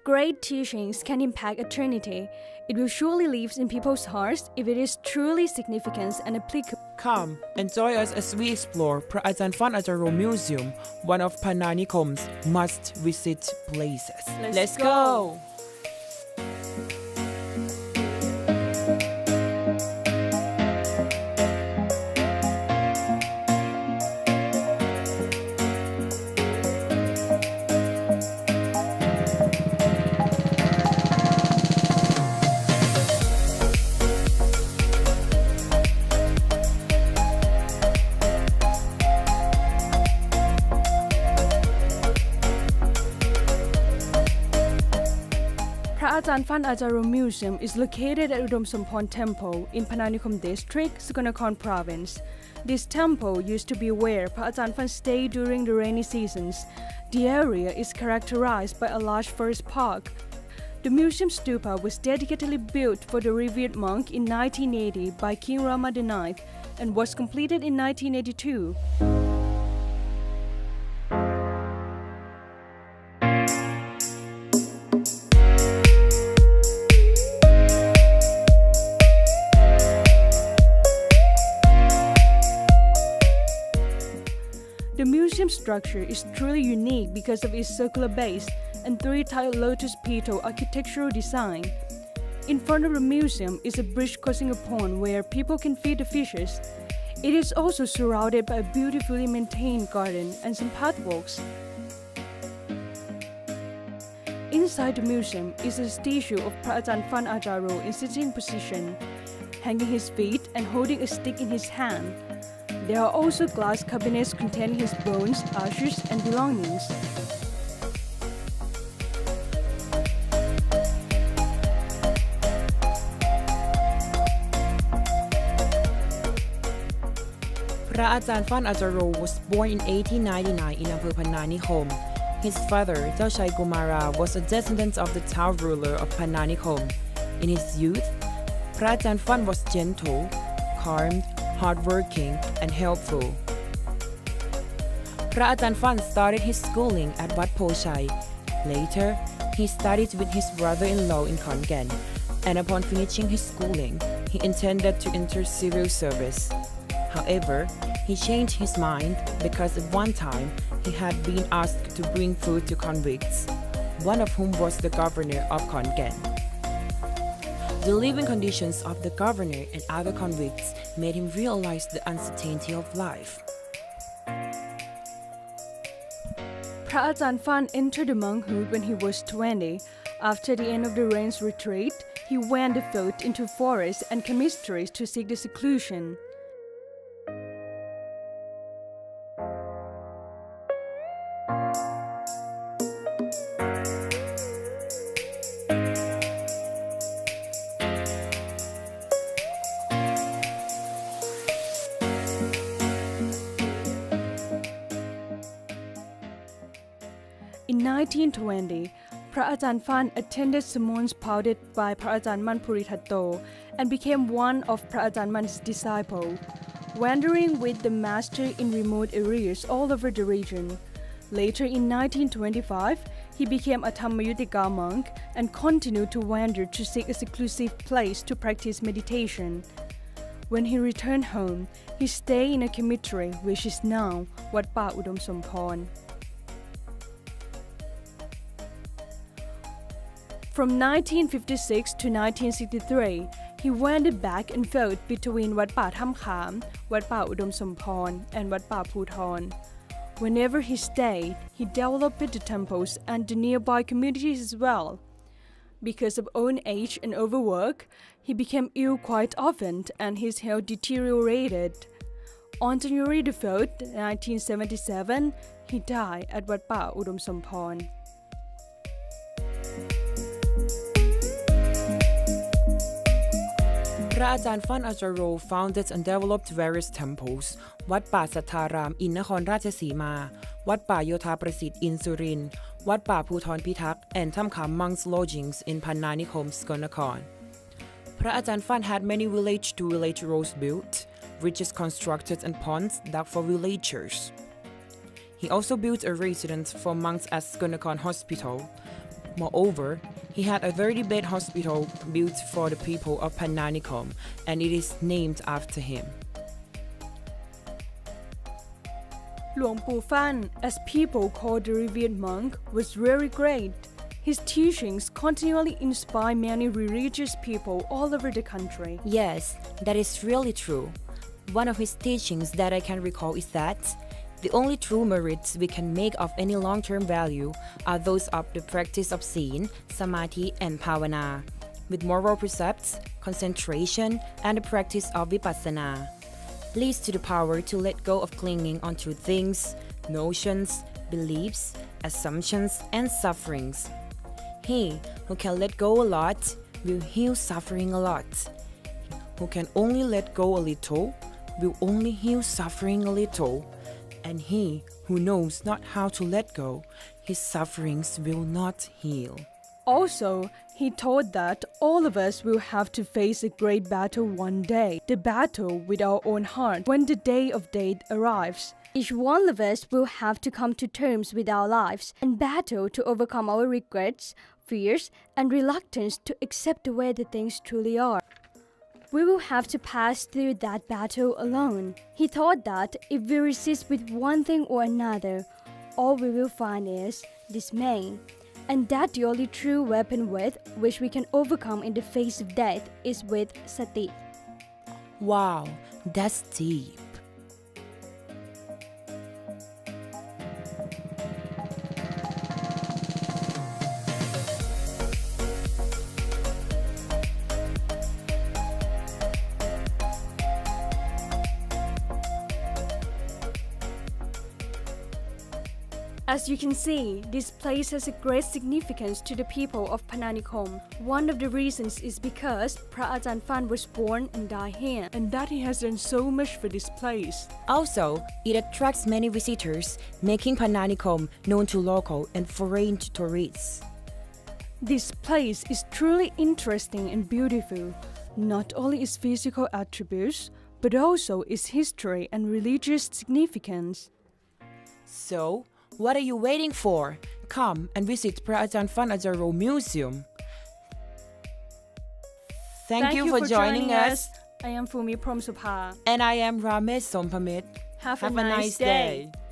Great teachings can impact eternity. It will surely live in people's hearts if it is truly significant and applicable. Come and join us as we explore พระอาจารย์ฟั่นอาจาโร Museum, one of Pannanikom's must-visit places. Let's go! พระอาจารย์ฟั่นอาจาโร Museum is located at Udom Sampon Temple in Pannanikom District, Sukarnakon Province. This temple used to be where Pra Ajahn Phan stayed during the rainy seasons. The area is characterized by a large forest park. The museum stupa was dedicatedly built for the revered monk in 1980 by King Rama IX and was completed in 1982. The museum structure is truly unique because of its circular base and three-tiled lotus petal architectural design. In front of the museum is a bridge crossing a pond where people can feed the fishes. It is also surrounded by a beautifully maintained garden and some pathwalks. Inside the museum is a statue of Pra Ajahn Phan Ajaro in sitting position, hanging his feet and holding a stick in his hand. There are also glass cabinets containing his bones, ashes, and belongings. Pra Ajahn Phan Ajaro was born in 1899 in อำเภอพรรณาน His father, เจ้าชาย Kumara, was a descendant of the town ruler of Pannanikom. In his youth, Pra Ajahn Phan was gentle, calm, hardworking, and helpful. Pra Ajahn Phan started his schooling at Wat Po Chai. Later, he studied with his brother-in-law in Khon Kaen, and upon finishing his schooling, he intended to enter civil service. However, he changed his mind because at one time he had been asked to bring food to convicts, one of whom was the governor of Khon Kaen. The living conditions of the governor and other convicts made him realize the uncertainty of life. Pra Ajahn Phan entered the monkhood when he was 20. After the end of the rains retreat, he went afoot into forests and chemistries to seek the seclusion. In 1920, Pra Ajahn Phan attended sermons pauted by Pra Ajahn Man Puritatto and became one of Pra Ajahn Man's disciples, wandering with the master in remote areas all over the region. Later in 1925, he became a Dhammayutika monk and continued to wander to seek a seclusive place to practice meditation. When he returned home, he stayed in a cemetery which is now Wat Pa Udom Sampon. From 1956 to 1963, he wandered back and forth between Wat Pa Tham Kham, Wat Pa Udom Sampon, and Wat Pa Phuthon. Whenever he stayed, he developed the temples and the nearby communities as well. Because of old age and overwork, he became ill quite often and his health deteriorated. On January 4th, 1977, he died at Wat Pa Udom Sampon. Pra Ajahn Phan Ajaro founded and developed various temples, Wat Pa Sattharam in Nakhon Ratchasima, Wat Pa Yotha Prasit in Surin, Wat Pa Phuthon Pitak, and Tham Kham monks' lodgings in Pannanikom, Sukarnakon. Pra Ajahn Phan had many village-to-village roads built, bridges constructed, and ponds dug for villagers. He also built a residence for monks at Sukarnakon Hospital. Moreover, he had a 30-bed hospital built for the people of Pananikom, and it is named after him. หลวงปู่ฟั่น as people called the revered monk, was very great. His teachings continually inspire many religious people all over the country. Yes, that is really true. One of his teachings that I can recall is that the only true merits we can make of any long-term value are those of the practice of seen, samadhi, and bhavana, with moral precepts, concentration, and the practice of vipassana, leads to the power to let go of clinging onto things, notions, beliefs, assumptions, and sufferings. He who can let go a lot will heal suffering a lot. Who can only let go a little will only heal suffering a little. And he who knows not how to let go, his sufferings will not heal. Also, he taught that all of us will have to face a great battle one day, the battle with our own heart when the day of death arrives. Each one of us will have to come to terms with our lives and battle to overcome our regrets, fears, and reluctance to accept the way that things truly are. We will have to pass through that battle alone. He taught that if we resist with one thing or another, all we will find is dismay, and that the only true weapon with which we can overcome in the face of death is with sati. Wow, that's deep. As you can see, this place has a great significance to the people of Pananikom. One of the reasons is because พระอาจารย์ฟั่น was born and died here, and that he has done so much for this place. Also, it attracts many visitors, making Pananikom known to local and foreign tourists. This place is truly interesting and beautiful, not only its physical attributes, but also its history and religious significance. So, what are you waiting for? Come and visit พระอาจารย์ฟั่น อาจาโร Museum. Thank you for joining us. I am Fumi Promsupa. And I am Ramesh Sompamit. Have a nice nice day. day.